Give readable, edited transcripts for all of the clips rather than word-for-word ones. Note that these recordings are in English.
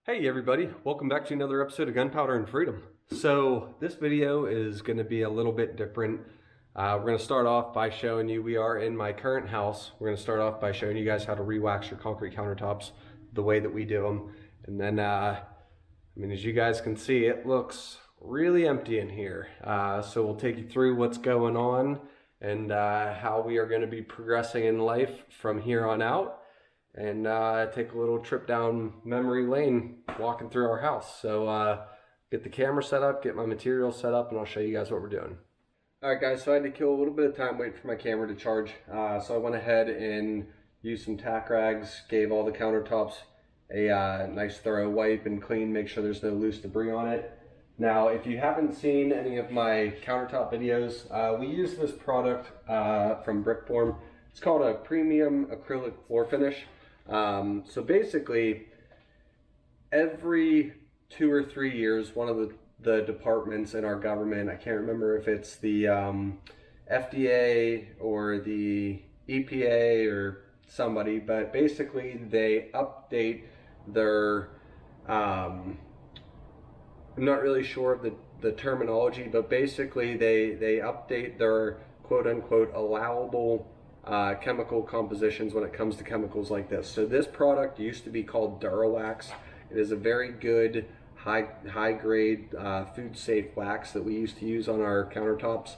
Hey everybody, welcome back to another episode of Gunpowder and Freedom. So this video is going to be a little bit different. We're going to start off by showing you, we are in my current house. We're going to start off by showing you guys how to rewax your concrete countertops the way that we do them. And then, as you guys can see, it looks really empty in here. So we'll take you through what's going on and how we are going to be progressing in life from here on out. And take a little trip down memory lane walking through our house. So get the camera set up, get my materials set up, and I'll show you guys what we're doing. Alright guys, so I had to kill a little bit of time waiting for my camera to charge. So I went ahead and used some tack rags, gave all the countertops a nice thorough wipe and clean, make sure there's no loose debris on it. Now if you haven't seen any of my countertop videos, we use this product from Brickform. It's called a premium acrylic floor finish. So basically, every 2 or 3 years, one of the departments in our government, I can't remember if it's the FDA or the EPA or somebody, but basically they update their, I'm not really sure of the terminology, but basically they update their quote-unquote allowable chemical compositions when it comes to chemicals like this. So this product used to be called Durawax. It is a very good high grade food safe wax that we used to use on our countertops.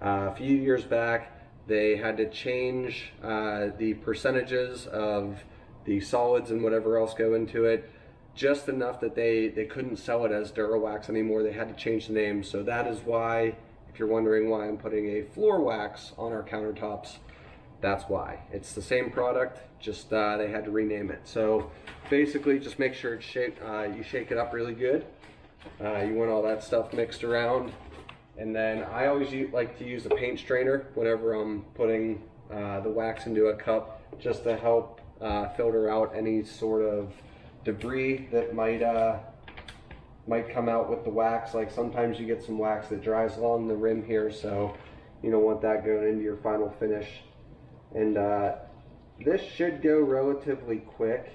A few years back they had to change the percentages of the solids and whatever else go into it just enough that they couldn't sell it as Durawax anymore. They had to change the name. So that is why, if you're wondering why I'm putting a floor wax on our countertops, that's why. It's the same product, just they had to rename it. So basically just make sure it's shaped, you shake it up really good. You want all that stuff mixed around. And then I always like to use a paint strainer whenever I'm putting the wax into a cup, just to help filter out any sort of debris that might come out with the wax. Like sometimes you get some wax that dries along the rim here, so you don't want that going into your final finish. And this should go relatively quick.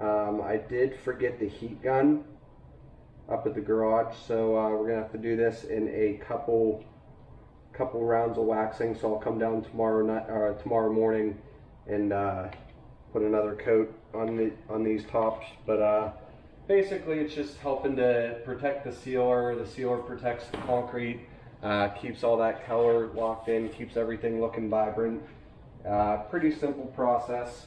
I did forget the heat gun up at the garage, so we're gonna have to do this in a couple rounds of waxing. So I'll come down tomorrow morning and put another coat on these tops. But basically, it's just helping to protect the sealer. The sealer protects the concrete, keeps all that color locked in, keeps everything looking vibrant. Pretty simple process.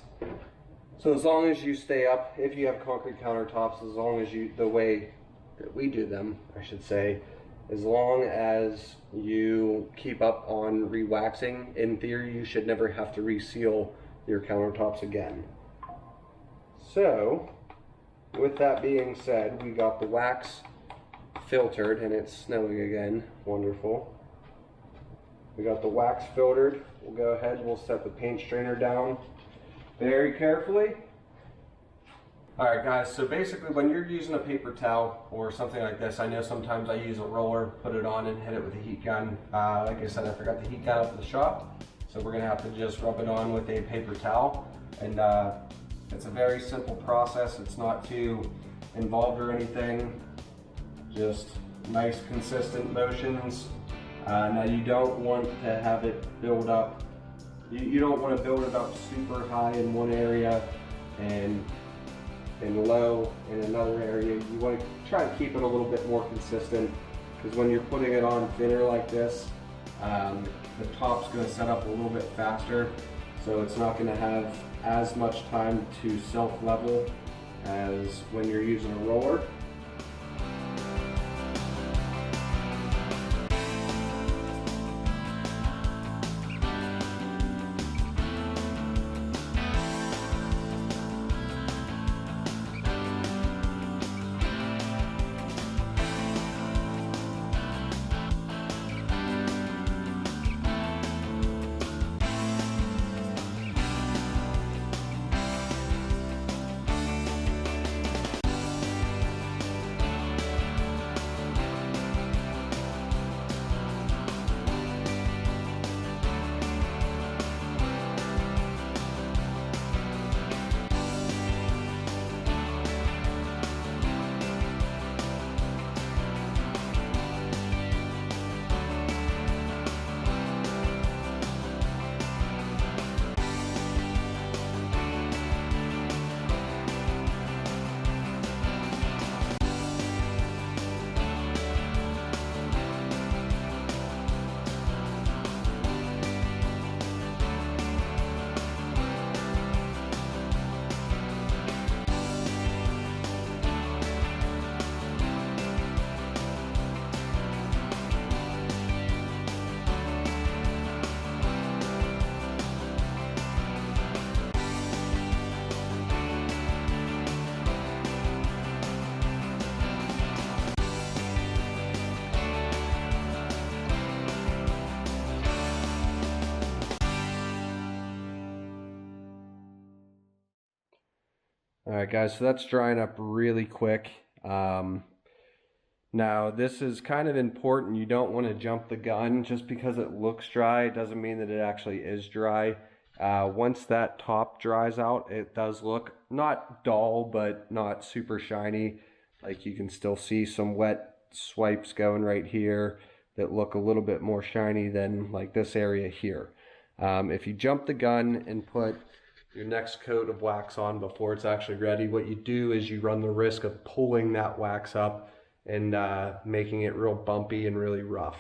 So as long as you stay up, if you have concrete countertops, as long as the way that we do them, I should say, as long as you keep up on rewaxing, in theory you should never have to reseal your countertops again. So with that being said, we got the wax filtered, and it's snowing again. Wonderful. We got the wax filtered. We'll go ahead and we'll set the paint strainer down very carefully. Alright guys, so basically when you're using a paper towel or something like this, I know sometimes I use a roller, put it on and hit it with a heat gun. Like I said, I forgot the heat gun up at the shop, so we're going to have to just rub it on with a paper towel. And it's a very simple process. It's not too involved or anything. Just nice consistent motions. Now you don't want to have it build up. You don't want to build it up super high in one area and low in another area. You want to try to keep it a little bit more consistent, because when you're putting it on thinner like this, the top's going to set up a little bit faster, so it's not going to have as much time to self-level as when you're using a roller. All right, guys, so that's drying up really quick. Now, this is kind of important. You don't want to jump the gun. Just because it looks dry doesn't mean that it actually is dry. Once that top dries out, it does look not dull, but not super shiny. Like, you can still see some wet swipes going right here that look a little bit more shiny than like this area here. If you jump the gun and put your next coat of wax on before it's actually ready, what you do is you run the risk of pulling that wax up and making it real bumpy and really rough.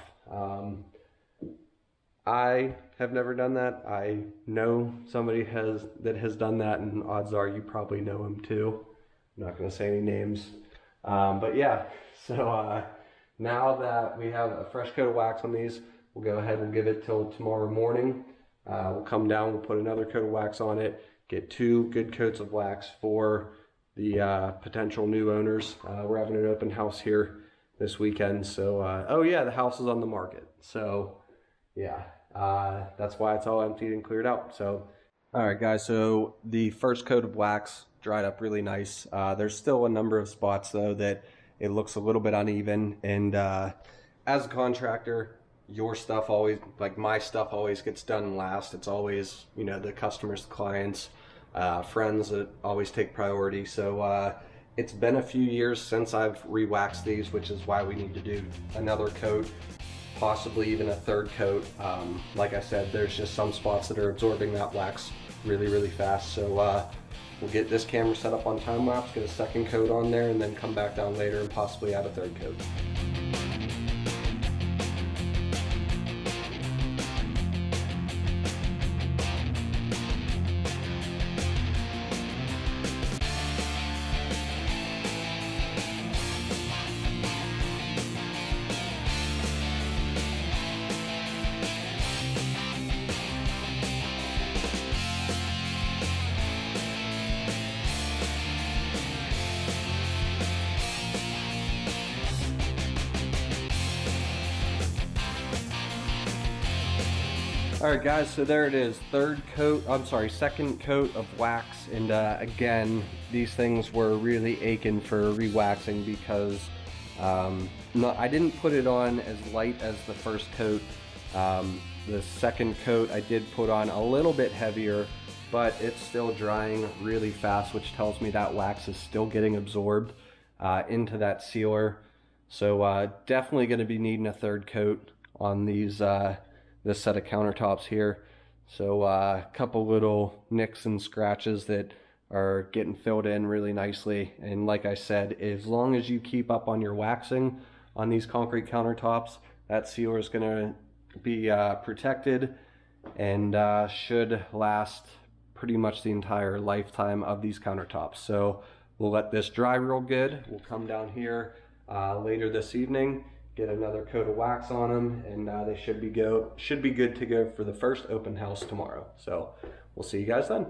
I have never done that. I know somebody that has done that, and odds are you probably know him too. I'm not going to say any names. But yeah, so now that we have a fresh coat of wax on these, we'll go ahead and give it till tomorrow morning. We'll come down, we'll put another coat of wax on it, get 2 good coats of wax for the potential new owners. We're having an open house here this weekend, so oh yeah, the house is on the market, so yeah, that's why it's all emptied and cleared out. So all right, guys, so the first coat of wax dried up really nice. There's still a number of spots though that it looks a little bit uneven, and as a contractor, your stuff always, like my stuff always gets done last. It's always, you know, the customers, the clients, friends that always take priority. So it's been a few years since I've rewaxed these, which is why we need to do another coat, possibly even a third coat. Like I said, there's just some spots that are absorbing that wax really, really fast. So we'll get this camera set up on time lapse, get a second coat on there, and then come back down later and possibly add a third coat. All right, guys, so there it is. Second coat of wax. And again, these things were really aching for rewaxing because I didn't put it on as light as the first coat. The second coat I did put on a little bit heavier, but it's still drying really fast, which tells me that wax is still getting absorbed into that sealer. So definitely going to be needing a third coat on these this set of countertops here. So a couple little nicks and scratches that are getting filled in really nicely. And like I said, as long as you keep up on your waxing on these concrete countertops, that sealer is going to be protected and should last pretty much the entire lifetime of these countertops. So we'll let this dry real good. We'll come down here later this evening, get another coat of wax on them, and they should be good to go for the first open house tomorrow. So we'll see you guys then.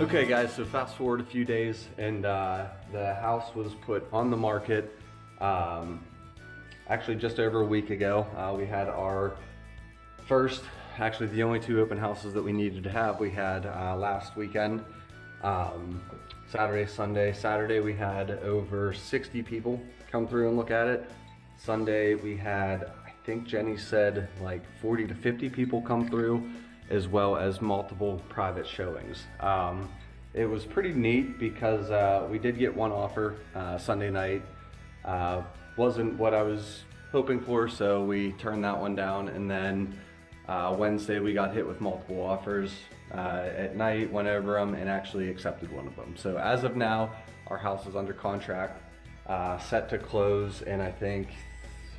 Okay guys, so fast forward a few days, and the house was put on the market actually just over a week ago. We had our first, actually the only 2 open houses that we needed to have, we had last weekend, Saturday, Sunday. Saturday we had over 60 people come through and look at it. Sunday we had, I think Jenny said, like 40 to 50 people come through, as well as multiple private showings. It was pretty neat because we did get one offer Sunday night. Wasn't what I was hoping for, so we turned that one down, and then Wednesday we got hit with multiple offers at night, went over them, and actually accepted one of them. So as of now, our house is under contract, set to close in I think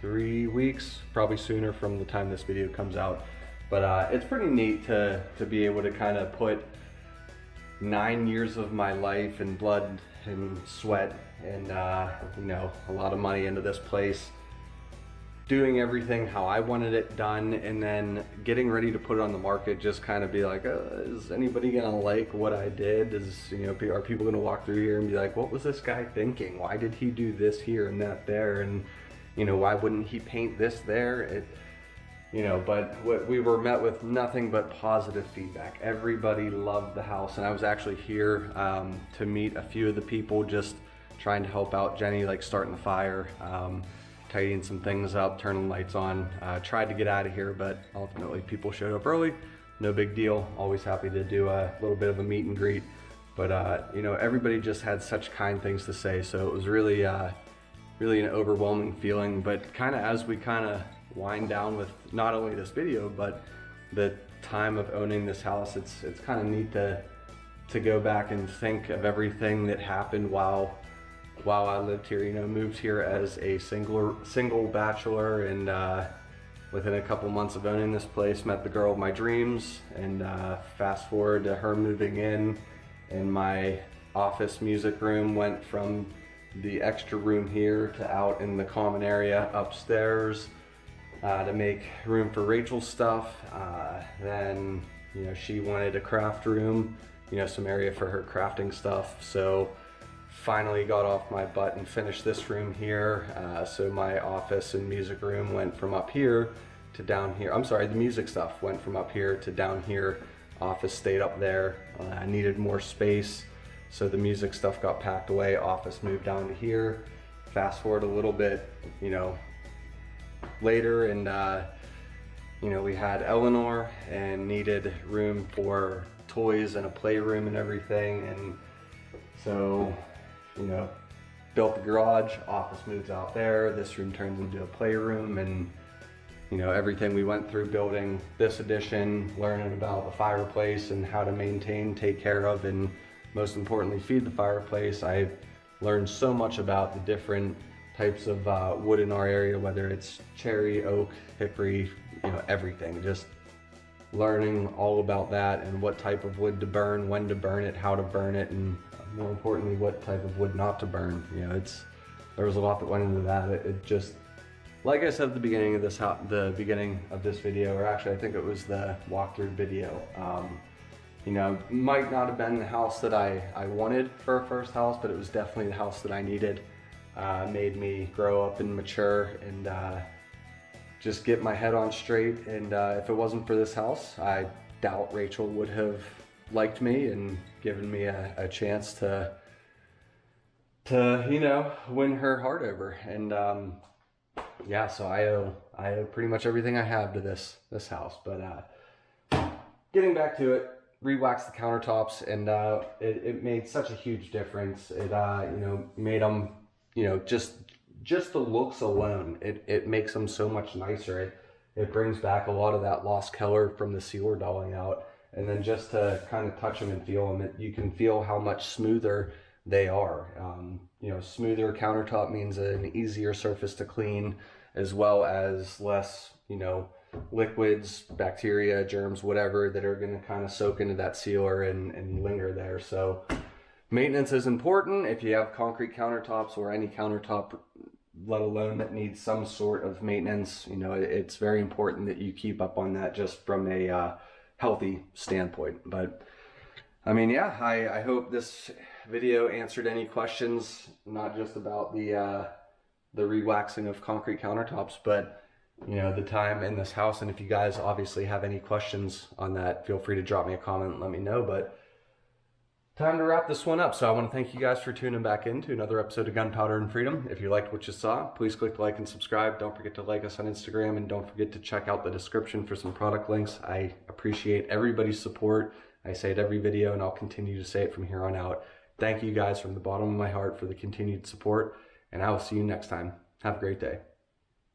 3 weeks, probably sooner from the time this video comes out. But it's pretty neat to be able to kind of put 9 years of my life and blood and sweat and you know, a lot of money into this place doing everything how I wanted it done, and then getting ready to put it on the market, just kind of be like, is anybody gonna like what I did? Are people gonna walk through here and be like, what was this guy thinking? Why did he do this here and that there? And why wouldn't he paint this there? But we were met with nothing but positive feedback. Everybody loved the house, and I was actually here to meet a few of the people, just trying to help out Jenny, like starting the fire, tidying some things up, turning lights on. Tried to get out of here, but ultimately people showed up early. No big deal. Always happy to do a little bit of a meet and greet. But everybody just had such kind things to say, so it was really an overwhelming feeling. But kind of as we kind of wind down with not only this video, but the time of owning this house, it's kind of neat to go back and think of everything that happened while I lived here. Moved here as a single bachelor, and within a couple months of owning this place, met the girl of my dreams, and fast forward to her moving in, and my office music room went from the extra room here to out in the common area upstairs to make room for Rachel's stuff. Then she wanted a craft room, some area for her crafting stuff, so finally got off my butt and finished this room here. So my office and music room went from up here to down here. I'm sorry, the music stuff went from up here to down here. Office stayed up there. I needed more space, so the music stuff got packed away. Office moved down to here. Fast forward a little bit, later, and we had Eleanor and needed room for toys and a playroom and everything, and so built the garage. Office moves out there. This room turns into a playroom, and everything we went through building this addition, learning about the fireplace and how to maintain, take care of, and most importantly feed the fireplace. I learned so much about the different types of wood in our area, whether it's cherry, oak, hickory, everything. Just learning all about that and what type of wood to burn, when to burn it, how to burn it, and more importantly, what type of wood not to burn. There was a lot that went into that. It just, like I said at the beginning of this video, or actually I think it was the walkthrough video, might not have been the house that I wanted for a first house, but it was definitely the house that I needed. Made me grow up and mature, and just get my head on straight. And if it wasn't for this house, I doubt Rachel would have liked me and given me a chance to win her heart over. And yeah, so I owe pretty much everything I have to this house. But getting back to it, rewaxed the countertops, and it made such a huge difference. It made them, just the looks alone, it makes them so much nicer. It brings back a lot of that lost color from the sealer dulling out. And then just to kind of touch them and feel them, you can feel how much smoother they are. Smoother countertop means an easier surface to clean, as well as less, liquids, bacteria, germs, whatever, that are going to kind of soak into that sealer and linger there. So maintenance is important. If you have concrete countertops or any countertop, let alone that needs some sort of maintenance, it's very important that you keep up on that, just from a healthy standpoint. But I mean, yeah, I hope this video answered any questions, not just about the rewaxing of concrete countertops, but the time in this house. And if you guys obviously have any questions on that, feel free to drop me a comment and let me know. But time to wrap this one up. So I want to thank you guys for tuning back into another episode of Gunpowder and Freedom. If you liked what you saw, please click like and subscribe. Don't forget to like us on Instagram, and don't forget to check out the description for some product links. I appreciate everybody's support. I say it every video, and I'll continue to say it from here on out. Thank you guys from the bottom of my heart for the continued support, and I will see you next time. Have a great day.